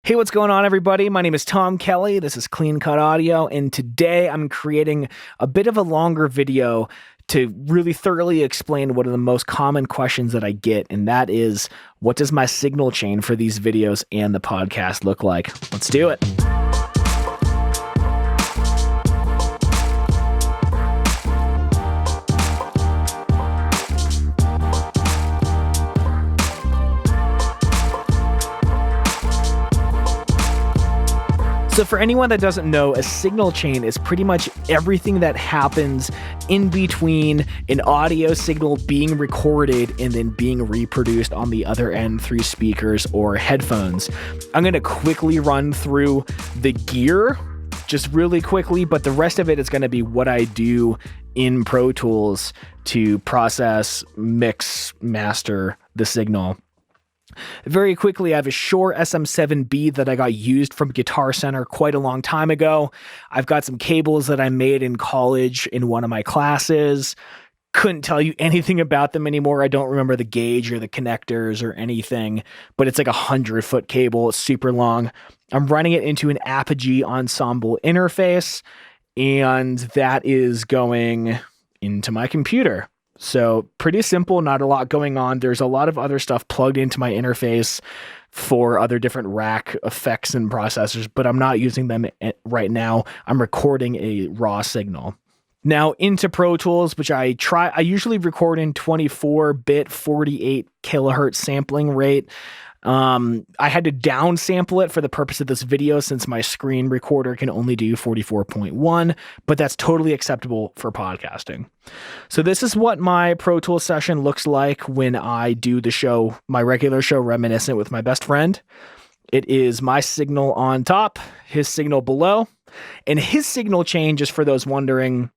Hey, what's going on, everybody? My name is Tom Kelly. This is Clean Cut Audio, and today I'm creating a bit of a longer video to really thoroughly explain one of the most common questions that I get, and that is, what does my signal chain for these videos and the podcast look like? Let's do it. So for anyone that doesn't know, a signal chain is pretty much everything that happens in between an audio signal being recorded and then being reproduced on the other end through speakers or headphones. I'm going to quickly run through the gear just really quickly, but the rest of it is going to be what I do in Pro Tools to process, mix, master the signal. Very quickly, I have a Shure SM7B that I got used from Guitar Center quite a long time ago. I've got some cables that I made in college in one of my classes. Couldn't tell you anything about them anymore. I don't remember the gauge or the connectors or anything, but it's like 100-foot cable. It's super long. I'm running it into an Apogee Ensemble interface, and that is going into my computer. So pretty simple, not a lot going on. There's a lot of other stuff plugged into my interface for other different rack effects and processors, but I'm not using them right now. I'm recording a raw signal. Now into Pro Tools, which I usually record in 24-bit 48 kilohertz sampling rate. I had to downsample it for the purpose of this video since my screen recorder can only do 44.1, but that's totally acceptable for podcasting. So this is what my Pro Tools session looks like when I do the show, my regular show, Reminiscent, with my best friend. It is my signal on top, his signal below, and his signal chain, just for those wondering,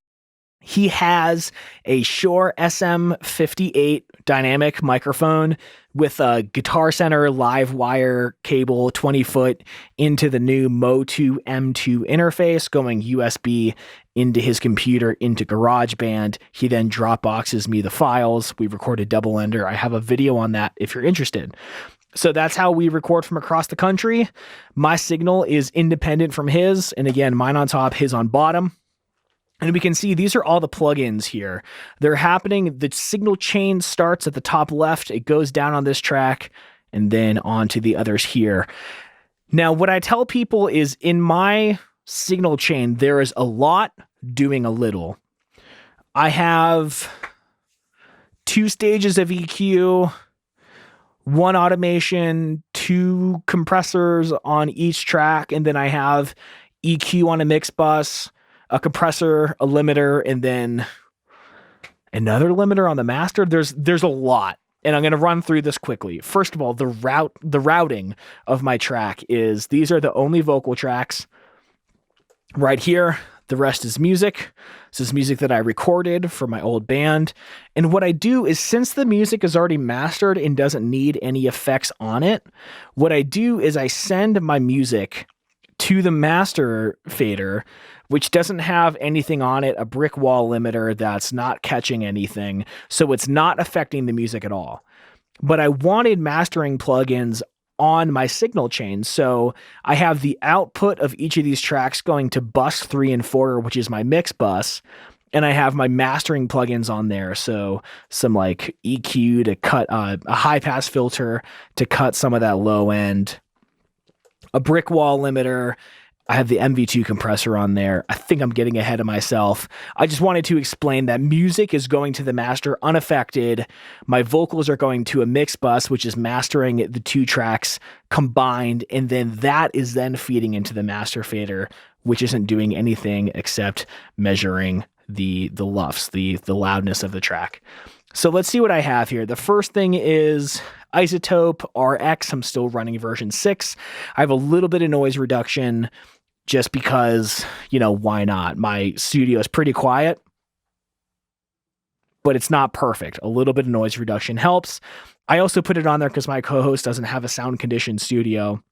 he has a Shure SM58 dynamic microphone with a Guitar Center live wire cable 20-foot into the new Mo2 M2 interface, going USB into his computer into GarageBand. He then Dropboxes me the files. We record a double ender. I have a video on that if you're interested. So that's how we record from across the country. My signal is independent from his, and again, mine on top, his on bottom. And we can see these are all the plugins here. They're happening. The signal chain starts at the top left. It goes down on this track and then on to the others here. Now, what I tell people is in my signal chain, there is a lot doing a little. I have 2 stages of EQ, 1 automation, 2 compressors on each track, and then I have EQ on a mix bus, a compressor, a limiter, and then another limiter on the master. There's a lot, and I'm going to run through this quickly. First of all, the routing of my track is, these are the only vocal tracks right here. The rest is music. This is music that I recorded for my old band. And what I do is, since the music is already mastered and doesn't need any effects on it, what I do is I send my music to the master fader, which doesn't have anything on it, a brick wall limiter that's not catching anything, so it's not affecting the music at all. But I wanted mastering plugins on my signal chain, so I have the output of each of these tracks going to bus 3 and 4, which is my mix bus, and I have my mastering plugins on there, so some like EQ to cut a high pass filter to cut some of that low end, a brick wall limiter. I have the MV2 compressor on there. I think I'm getting ahead of myself. I just wanted to explain that music is going to the master unaffected. My vocals are going to a mix bus, which is mastering the 2 tracks combined, and then that is then feeding into the master fader, which isn't doing anything except measuring the LUFS, the loudness of the track. So let's see what I have here. The first thing is Isotope RX. I'm still running version 6. I have a little bit of noise reduction just because, why not? My studio is pretty quiet, but it's not perfect. A little bit of noise reduction helps. I also put it on there because my co-host doesn't have a sound conditioned studio.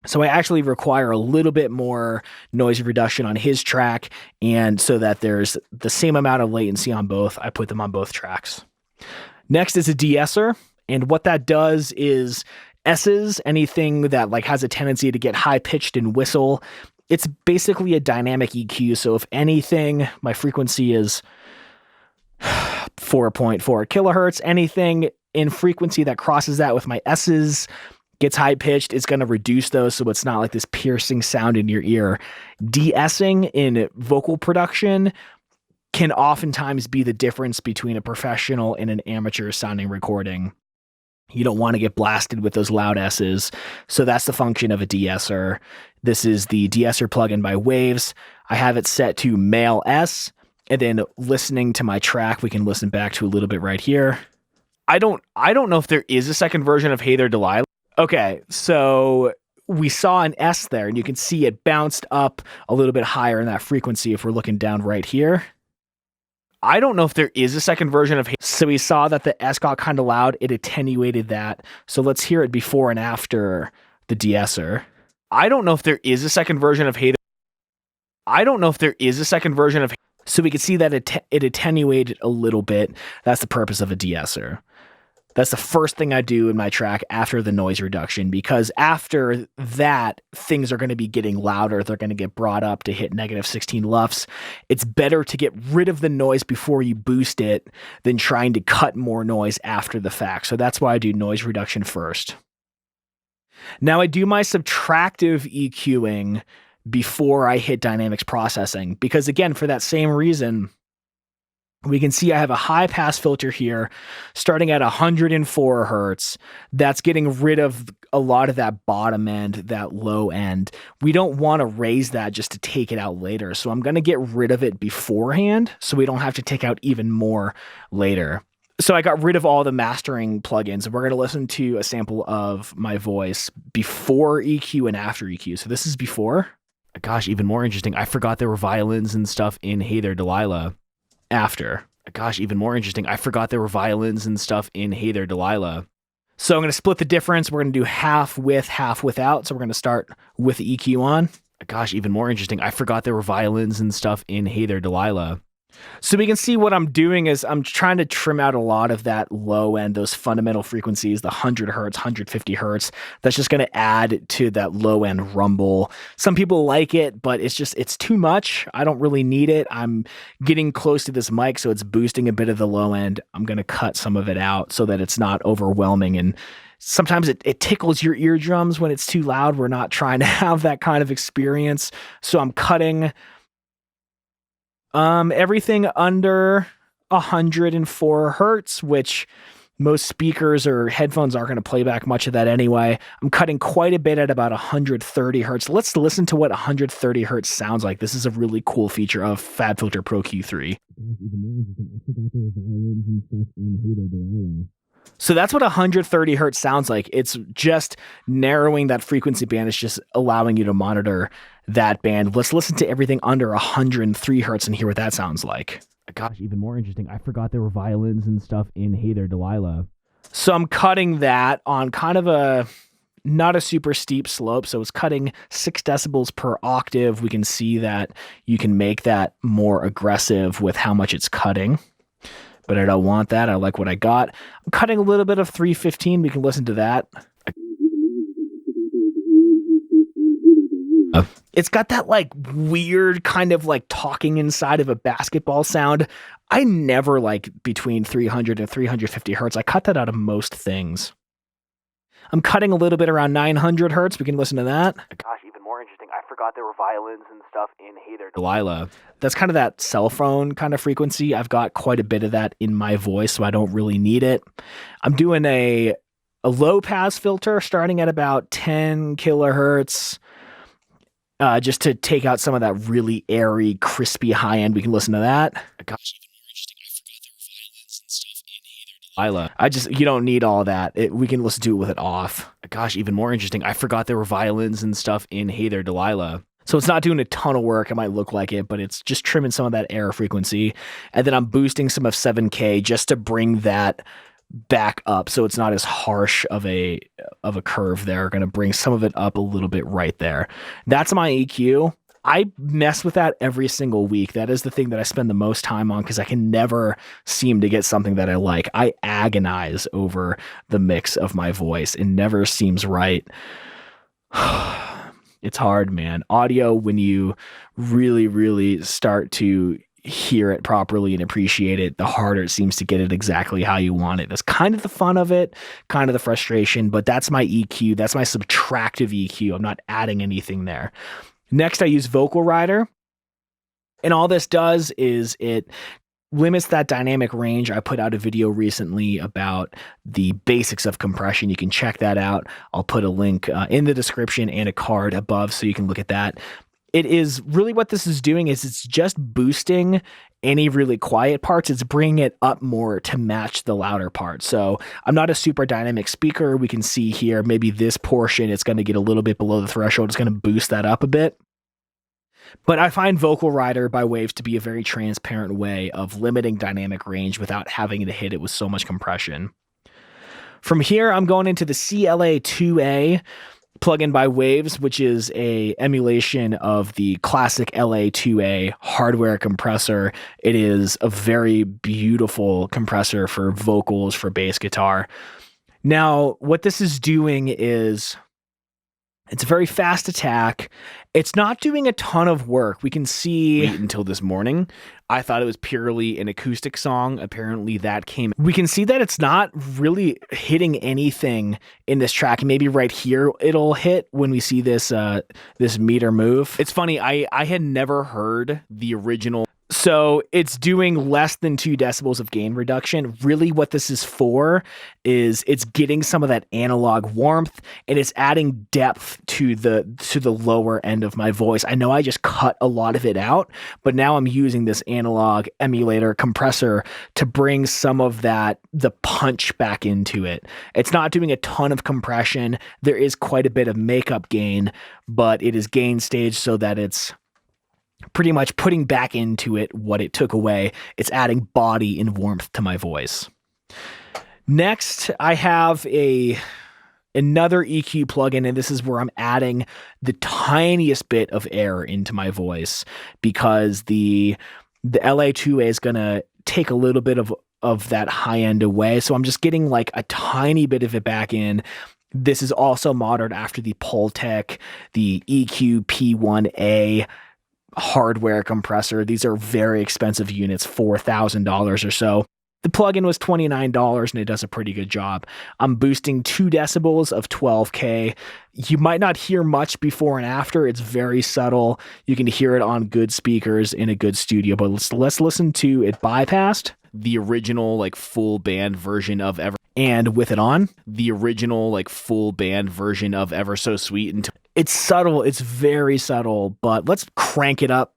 So I actually require a little bit more noise reduction on his track, and so that there's the same amount of latency on both, I put them on both tracks. Next is a de-esser. And what that does is S's, anything that like has a tendency to get high pitched and whistle. It's basically a dynamic EQ. So if anything, my frequency is 4.4 kilohertz. Anything in frequency that crosses that with my S's gets high pitched, it's going to reduce those so it's not like this piercing sound in your ear. De-essing in vocal production can oftentimes be the difference between a professional and an amateur sounding recording. You don't want to get blasted with those loud S's. So that's the function of a de-esser. This is the de-esser plugin by Waves. I have it set to male S, and then listening to my track, we can listen back to a little bit right here. I don't know if there is a second version of Hey There Delilah. Okay, so we saw an S there, and you can see it bounced up a little bit higher in that frequency if we're looking down right here. I don't know if there is a second version of, so we saw that the S got kind of loud, it attenuated that. So let's hear it before and after the de-esser. I don't know if there is a second version of Hey There. I don't know if there is a second version of, so we can see that it attenuated a little bit. That's the purpose of a de-esser. That's the first thing I do in my track after the noise reduction, because after that, things are going to be getting louder. They're going to get brought up to hit -16 LUFS. It's better to get rid of the noise before you boost it than trying to cut more noise after the fact. So that's why I do noise reduction first. Now I do my subtractive EQing before I hit dynamics processing, because again, for that same reason, we can see I have a high pass filter here starting at 104 hertz. That's getting rid of a lot of that bottom end, that low end. We don't want to raise that just to take it out later. So I'm going to get rid of it beforehand so we don't have to take out even more later. So I got rid of all the mastering plugins, and we're going to listen to a sample of my voice before EQ and after EQ. So this is before. Gosh, even more interesting. I forgot there were violins and stuff in Hey There Delilah. After. Gosh, even more interesting. I forgot there were violins and stuff in Hey There Delilah. So I'm going to split the difference. We're going to do half with, half without. So we're going to start with the EQ on. Gosh, even more interesting. I forgot there were violins and stuff in Hey There Delilah. So we can see what I'm doing is I'm trying to trim out a lot of that low end, those fundamental frequencies, the 100 hertz, 150 hertz. That's just going to add to that low end rumble. Some people like it, but it's too much. I don't really need it. I'm getting close to this mic, so it's boosting a bit of the low end. I'm going to cut some of it out so that it's not overwhelming. And sometimes it tickles your eardrums when it's too loud. We're not trying to have that kind of experience. So I'm cutting everything under 104 hertz, which most speakers or headphones aren't going to play back much of that anyway. I'm cutting quite a bit at about 130 hertz. Let's listen to what 130 hertz sounds like. This is a really cool feature of FabFilter Pro Q3. So that's what 130 hertz sounds like. It's just narrowing that frequency band. It's just allowing you to monitor that band. Let's listen to everything under 103 hertz and hear what that sounds like. Gosh, even more interesting. I forgot there were violins and stuff in Hey There Delilah. So I'm cutting that on kind of not a super steep slope. So it's cutting 6 decibels per octave. We can see that you can make that more aggressive with how much it's cutting. But I don't want that. I like what I got. I'm cutting a little bit of 315. We can listen to that. It's got that like weird kind of like talking inside of a basketball sound. I never like between 300 and 350 hertz. I cut that out of most things. I'm cutting a little bit around 900 hertz. We can listen to that. Gosh, even more interesting. I forgot there were violins and stuff in Hey There Delilah. That's kind of that cell phone kind of frequency. I've got quite a bit of that in my voice, so I don't really need it. I'm doing a low pass filter starting at about 10 kilohertz. Just to take out some of that really airy, crispy high end. We can listen to that. Gosh, even more interesting. I forgot there were violins and stuff in Hey There Delilah. You don't need all that. We can listen to it with it off. Gosh, even more interesting. I forgot there were violins and stuff in Hey There Delilah. So it's not doing a ton of work. It might look like it, but it's just trimming some of that air frequency. And then I'm boosting some of 7K just to bring that back up so it's not as harsh of a curve there. Going to bring some of it up a little bit right there. That's my EQ. I mess with that every single week. That is the thing that I spend the most time on because I can never seem to get something that I like. I agonize over the mix of my voice. It never seems right. It's hard, man. Audio, when you really, really start to hear it properly and appreciate it, the harder it seems to get it exactly how you want it. That's kind of the fun of it, kind of the frustration, but that's my EQ. That's my subtractive EQ. I'm not adding anything there. Next, I use Vocal Rider. And all this does is it limits that dynamic range. I put out a video recently about the basics of compression. You can check that out. I'll put a link in the description and a card above so you can look at that. It is really what this is doing is it's just boosting any really quiet parts. It's bringing it up more to match the louder parts. So I'm not a super dynamic speaker. We can see here, maybe this portion, it's going to get a little bit below the threshold. It's going to boost that up a bit. But I find Vocal Rider by Waves to be a very transparent way of limiting dynamic range without having to hit it with so much compression. From here, I'm going into the CLA2A plugin by Waves, which is a emulation of the classic LA2A hardware compressor. It is a very beautiful compressor for vocals, for bass guitar. Now, what this is doing is it's a very fast attack. It's not doing a ton of work. We can see Wait Until This Morning. I thought it was purely an acoustic song. Apparently that came. We can see that it's not really hitting anything in this track. Maybe right here it'll hit when we see this this meter move. It's funny. I had never heard the original. So it's doing less than 2 decibels of gain reduction. Really what this is for is it's getting some of that analog warmth and it's adding depth to the lower end of my voice. I know I just cut a lot of it out, but now I'm using this analog emulator compressor to bring some of that, the punch back into it. It's not doing a ton of compression. There is quite a bit of makeup gain, but it is gain staged so that it's pretty much putting back into it what it took away. It's adding body and warmth to my voice. Next, I have another EQ plugin, and this is where I'm adding the tiniest bit of air into my voice because the LA2A is going to take a little bit of that high end away. So I'm just getting like a tiny bit of it back in. This is also modeled after the Pultec, the EQ P1A hardware compressor. These are very expensive units, $4,000 or so. The plugin was $29 and it does a pretty good job. I'm boosting 2 decibels of 12K. You might not hear much before and after. It's very subtle. You can hear it on good speakers in a good studio, but let's listen to it bypassed. The original like full band version of Ever, and with it on, the original like full band version of Ever So Sweet. And it's subtle, it's very subtle, but let's crank it up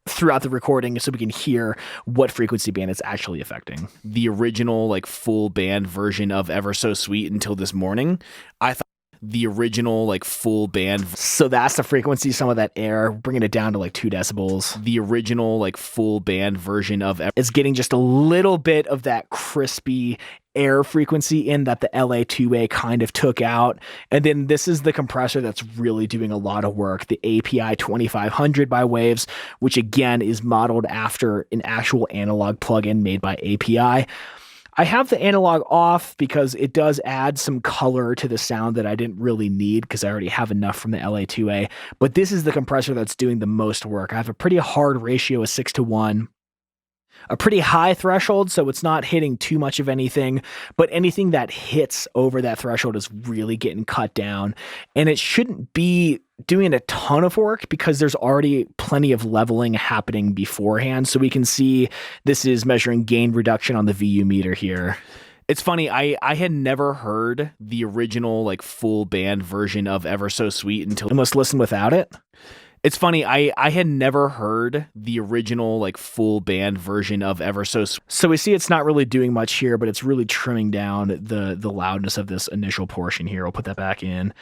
throughout the recording so we can hear what frequency band it's actually affecting. The original like full band version of Ever So Sweet Until This Morning. I thought the original like full band. So that's the frequency, some of that air, bringing it down to like 2 decibels. The original like full band version of is getting just a little bit of that crispy air frequency in that the LA2A kind of took out. And then this is the compressor that's really doing a lot of work, the API 2500 by Waves, which again is modeled after an actual analog plugin made by API. I have the analog off because it does add some color to the sound that I didn't really need because I already have enough from the LA2A, but this is the compressor that's doing the most work. I have a pretty hard ratio of 6:1. A pretty high threshold, so it's not hitting too much of anything, but anything that hits over that threshold is really getting cut down. And it shouldn't be doing a ton of work because there's already plenty of leveling happening beforehand. So we can see this is measuring gain reduction on the VU meter here. It's funny, I had never heard the original like full band version of Ever So Sweet until I must listen without it. It's funny, I had never heard the original like full band version of Ever So Sweet. So we see it's not really doing much here, but it's really trimming down the loudness of this initial portion here. I'll put that back in.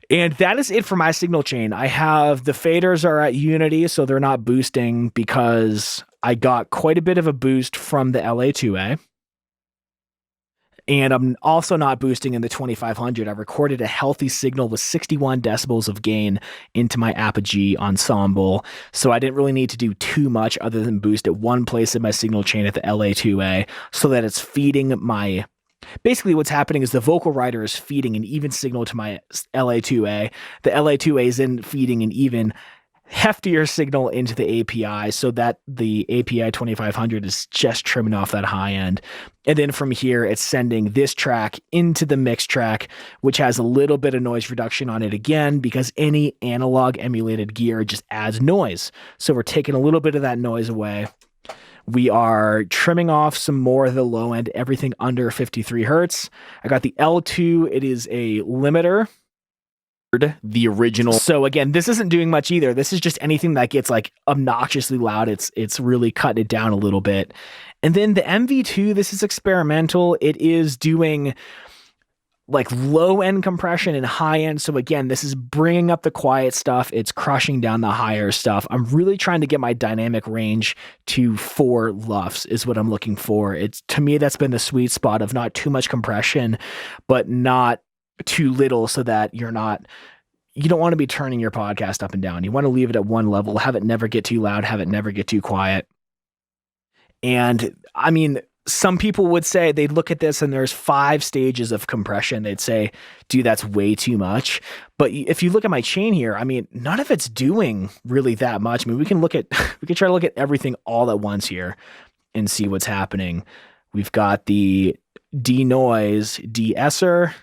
And that is it for my signal chain. I have the faders are at unity, so they're not boosting because I got quite a bit of a boost from the LA2A. And I'm also not boosting in the 2500. I recorded a healthy signal with 61 decibels of gain into my Apogee ensemble. So I didn't really need to do too much other than boost at one place in my signal chain at the LA2A so that it's feeding my... Basically what's happening is the vocal rider is feeding an even signal to my LA2A. The LA2A is then feeding an even heftier signal into the API so that the API 2500 is just trimming off that high end. And then from here, it's sending this track into the mix track, which has a little bit of noise reduction on it again, because any analog emulated gear just adds noise. So we're taking a little bit of that noise away. We are trimming off some more of the low end, everything under 53 hertz. I got the L2. It is a limiter. The original. So again, this isn't doing much either. This is just anything that gets like obnoxiously loud. It's really cutting it down a little bit. And then the MV2, this is experimental. It is doing like low end compression and high end. So again, this is bringing up the quiet stuff. It's crushing down the higher stuff. I'm really trying to get my dynamic range to 4 LUFS is what I'm looking for. It's, to me, that's been the sweet spot of not too much compression, but not too little so that you don't want to be turning your podcast up and down. You want to leave it at one level, have it never get too loud, have it never get too quiet. And I mean, some people would say they'd look at this and there's 5 stages of compression. They'd say, dude, that's way too much. But if you look at my chain here, I mean, none of it's doing really that much. I mean, we can try to look at everything all at once here and see what's happening. We've got the denoise de-esser.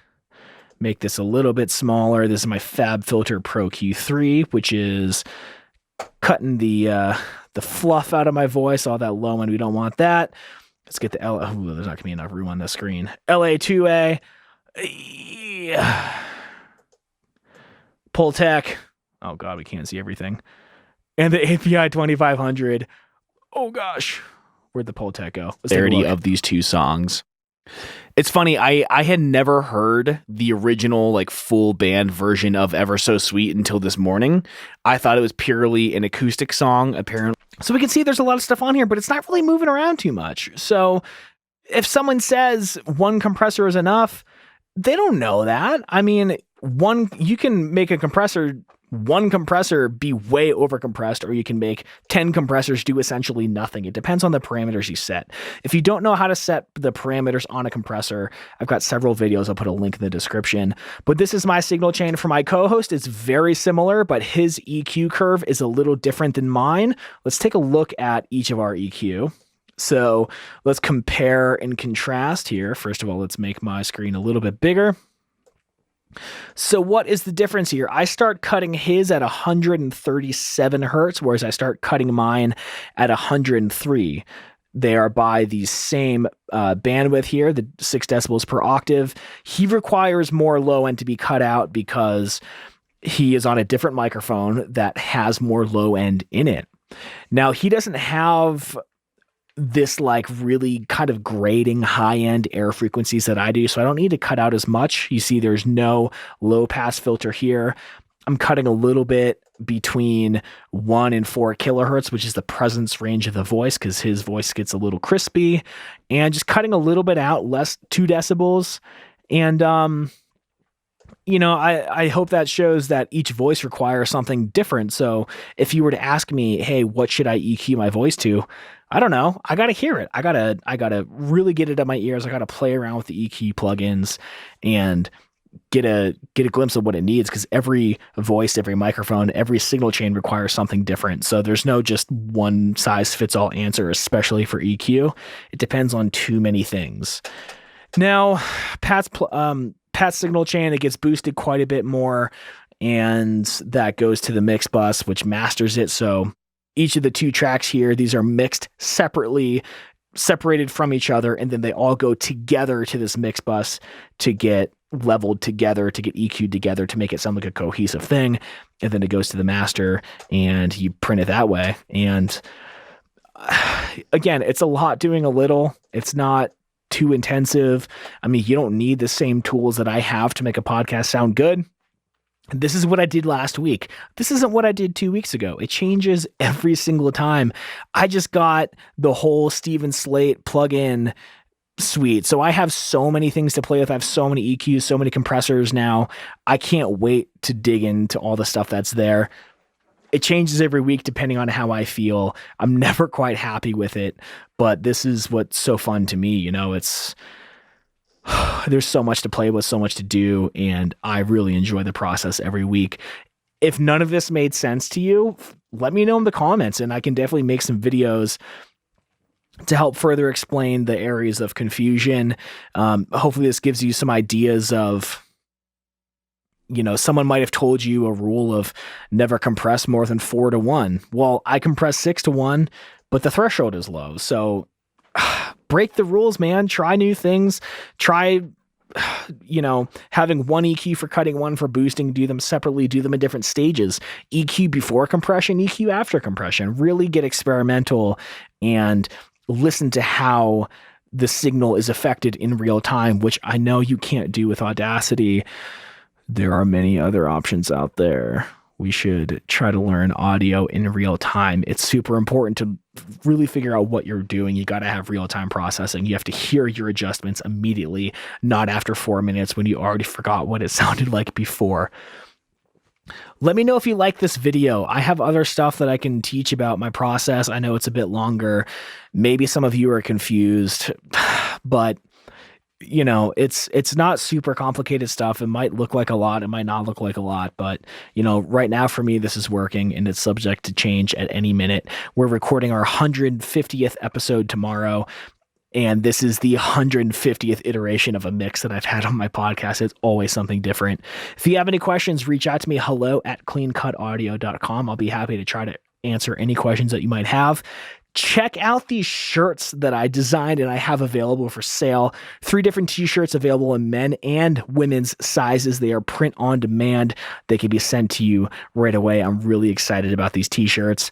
Make this a little bit smaller. This is my FabFilter Pro Q3, which is cutting the fluff out of my voice, all that low end. We don't want that. Let's get the there's not gonna be enough room on this screen. LA2A, Pultec. Oh god, we can't see everything. And the API 2500. Oh gosh, where'd the Pultec go? Clarity of these two songs. It's funny, I had never heard the original like full band version of Ever So Sweet until this morning. I thought it was purely an acoustic song, apparently. So we can see there's a lot of stuff on here, but it's not really moving around too much. So if someone says one compressor is enough, they don't know that. I mean, you can make one compressor be way over compressed, or you can make 10 compressors do essentially nothing. It depends on the parameters you set. If you don't know how to set the parameters on a compressor, I've got several videos. I'll put a link in the description. But this is my signal chain for my co-host. It's very similar, but his EQ curve is a little different than mine. Let's take a look at each of our EQ. So let's compare and contrast here. First of all, let's make my screen a little bit bigger. So what is the difference here? I start cutting his at 137 hertz, whereas I start cutting mine at 103. They are by the same bandwidth here, the 6 decibels per octave. He requires more low end to be cut out because he is on a different microphone that has more low end in it. Now, he doesn't have this like really kind of grating high end air frequencies that I do. So I don't need to cut out as much. You see there's no low pass filter here. I'm cutting a little bit between 1 and 4 kilohertz, which is the presence range of the voice, because his voice gets a little crispy, and just cutting a little bit out, less 2 decibels. And, I hope that shows that each voice requires something different. So if you were to ask me, hey, what should I EQ my voice to? I don't know. I got to hear it. I gotta really get it in my ears. I got to play around with the EQ plugins and get a glimpse of what it needs, because every voice, every microphone, every signal chain requires something different. So there's no just one size fits all answer, especially for EQ. It depends on too many things. Now, Pat's signal chain, it gets boosted quite a bit more, and that goes to the mix bus, which masters it. So each of the 2 tracks here, these are mixed separately, separated from each other, and then they all go together to this mix bus to get leveled together, to get EQ'd together, to make it sound like a cohesive thing. And then it goes to the master, and you print it that way. And again, it's a lot doing a little. It's not too intensive. I mean, you don't need the same tools that I have to make a podcast sound good. This is what I did last week. This isn't what I did 2 weeks ago. It changes every single time. I just got the whole Steven Slate plugin sweet. So I have so many things to play with. I have so many EQs, so many compressors now. I can't wait to dig into all the stuff that's there. It changes every week depending on how I feel. I'm never quite happy with it, but this is what's so fun to me. It's there's so much to play with, so much to do, and I really enjoy the process every week. If none of this made sense to you, let me know in the comments, and I can definitely make some videos to help further explain the areas of confusion. Hopefully this gives you some ideas of, someone might have told you a rule of never compress more than 4-1. Well, I compress 6-1, but the threshold is low. So break the rules, man. Try new things. Try, having one EQ for cutting, one for boosting, do them separately, do them in different stages. EQ before compression, EQ after compression. Really get experimental and listen to how the signal is affected in real time, which I know you can't do with Audacity. There are many other options out there. We should try to learn audio in real time. It's super important to really figure out what you're doing. You got to have real-time processing. You have to hear your adjustments immediately, not after 4 minutes when you already forgot what it sounded like before. Let me know if you like this video. I have other stuff that I can teach about my process. I know it's a bit longer. Maybe some of you are confused, but it's not super complicated stuff. It might look like a lot. It might not look like a lot, but right now for me, this is working and it's subject to change at any minute. We're recording our 150th episode tomorrow. And this is the 150th iteration of a mix that I've had on my podcast. It's always something different. If you have any questions, reach out to me, hello@cleancutaudio.com. I'll be happy to try to answer any questions that you might have. Check out these shirts that I designed and I have available for sale. 3 different t-shirts available in men and women's sizes. They are print on demand. They can be sent to you right away. I'm really excited about these t-shirts.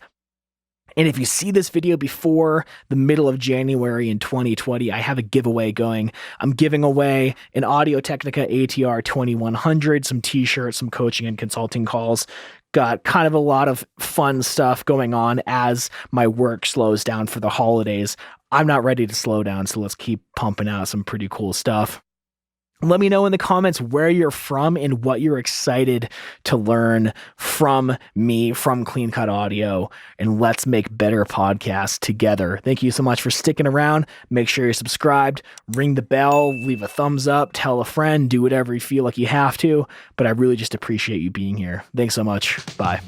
And if you see this video before the middle of January in 2020, I have a giveaway going. I'm giving away an Audio-Technica ATR 2100, some t-shirts, some coaching and consulting calls. Got kind of a lot of fun stuff going on as my work slows down for the holidays. I'm not ready to slow down, so let's keep pumping out some pretty cool stuff. Let me know in the comments where you're from and what you're excited to learn from me, from Clean Cut Audio, and let's make better podcasts together. Thank you so much for sticking around. Make sure you're subscribed, ring the bell, leave a thumbs up, tell a friend, do whatever you feel like you have to, but I really just appreciate you being here. Thanks so much. Bye.